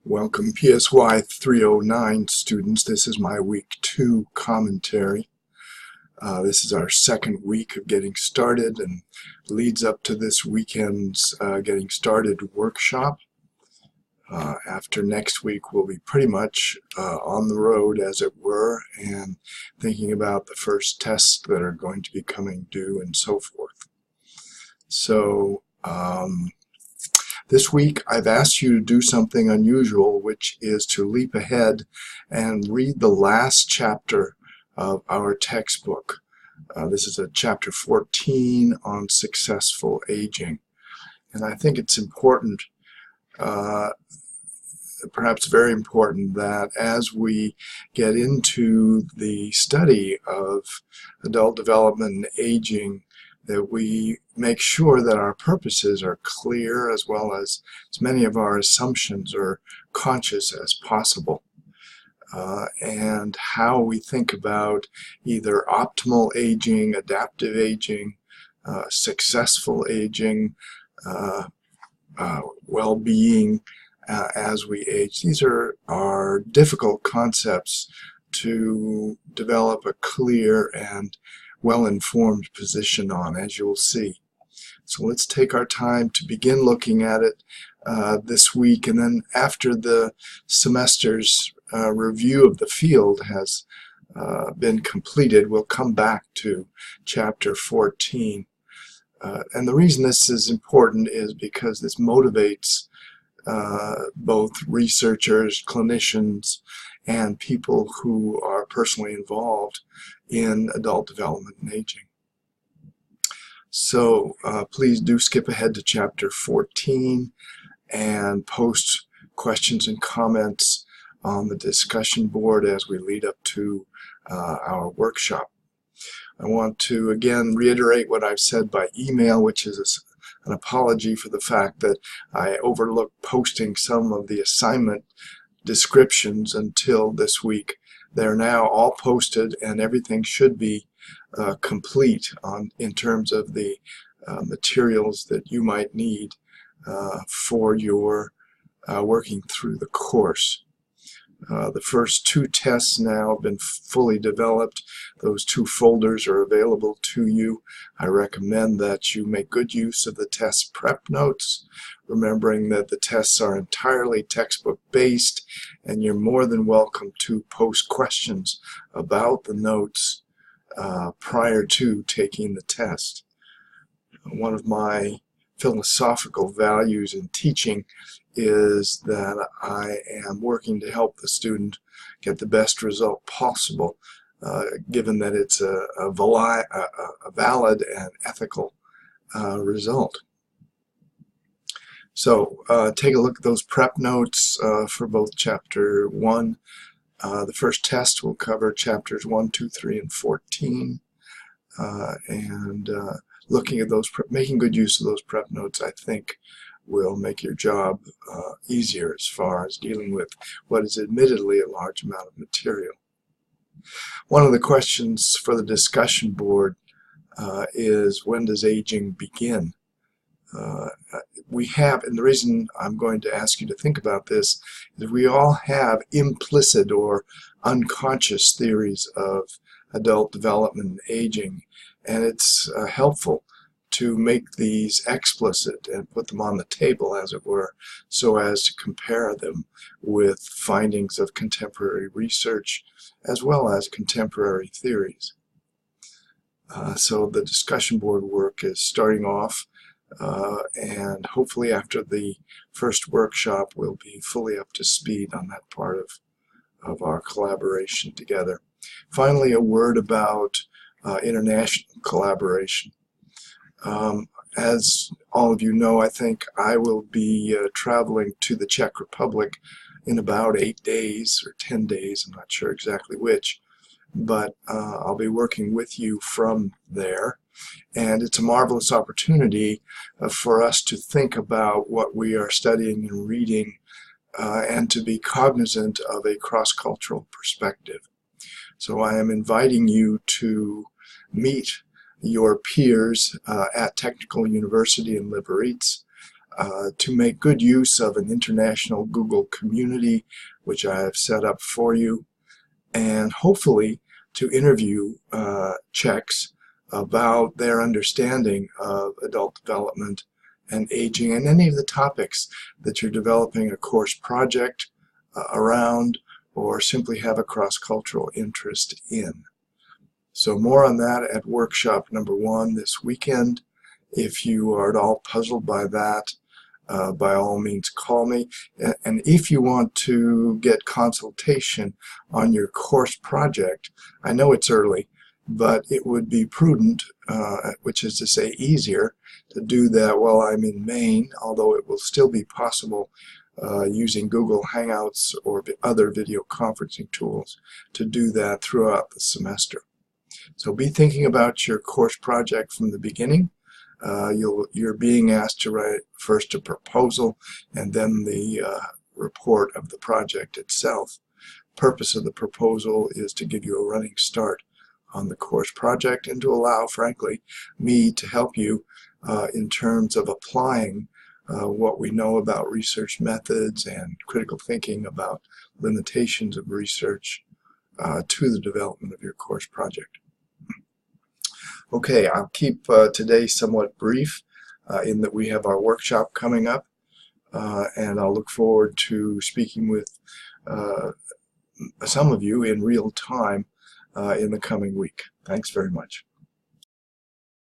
Welcome PSY 309 students. This is my week 2 commentary. This is our second week of getting started and leads up to this weekend's getting started workshop. After next week we'll be pretty much on the road, as it were, and thinking about the first tests that are going to be coming due and so forth. So this week I've asked you to do something unusual, which is to leap ahead and read the last chapter of our textbook. This is a chapter 14 on successful aging. And I think it's important, perhaps very important, that as we get into the study of adult development and aging, that we make sure that our purposes are clear, as well as many of our assumptions are conscious as possible. And how we think about either optimal aging, adaptive aging, successful aging, well-being as we age. These are difficult concepts to develop a clear and well-informed position on, as you'll see. So let's take our time to begin looking at it this week, and then after the semester's review of the field has been completed, we'll come back to chapter 14. And the reason this is important is because this motivates both researchers, clinicians, and people who are personally involved in adult development and aging. So please do skip ahead to chapter 14 and post questions and comments on the discussion board as we lead up to our workshop. I want to again reiterate what I've said by email, which is an apology for the fact that I overlooked posting some of the assignment descriptions until this week. They're now all posted, and everything should be complete in terms of the materials that you might need for your working through the course. The first 2 tests now have been fully developed. Those 2 folders are available to you. I recommend that you make good use of the test prep notes, remembering that the tests are entirely textbook based, and you're more than welcome to post questions about the notes prior to taking the test. One of my philosophical values in teaching is that I am working to help the student get the best result possible, given that it's a valid and ethical result. So take a look at those prep notes for both chapter 1. The first test will cover chapters 1, 2, 3, and 14. Looking at those, making good use of those prep notes, I think, will make your job easier as far as dealing with what is admittedly a large amount of material. One of the questions for the discussion board is, when does aging begin? We have, and the reason I'm going to ask you to think about this is we all have implicit or unconscious theories of adult development and aging, and it's helpful to make these explicit and put them on the table, as it were, so as to compare them with findings of contemporary research as well as contemporary theories. So the discussion board work is starting off, and hopefully after the first workshop we'll be fully up to speed on that part of our collaboration together. Finally, a word about international collaboration. As all of you know, I think I will be traveling to the Czech Republic in about 8 days or 10 days, I'm not sure exactly which, but I'll be working with you from there. And it's a marvelous opportunity for us to think about what we are studying and reading and to be cognizant of a cross-cultural perspective. So I am inviting you to meet your peers at Technical University in Liberec. to make good use of an international Google community, which I have set up for you, and hopefully to interview Czechs about their understanding of adult development and aging and any of the topics that you're developing a course project around or simply have a cross-cultural interest in. So more on that at workshop number 1 this weekend. If you are at all puzzled by that, by all means call me. And if you want to get consultation on your course project, I know it's early, but it would be prudent, which is to say easier, to do that while I'm in Maine, although it will still be possible using Google Hangouts or other video conferencing tools to do that throughout the semester. So be thinking about your course project from the beginning. You're being asked to write first a proposal and then the report of the project itself. Purpose of the proposal is to give you a running start on the course project and to allow, frankly, me to help you in terms of applying what we know about research methods and critical thinking about limitations of research to the development of your course project. Okay, I'll keep today somewhat brief in that we have our workshop coming up, and I'll look forward to speaking with some of you in real time in the coming week. Thanks very much.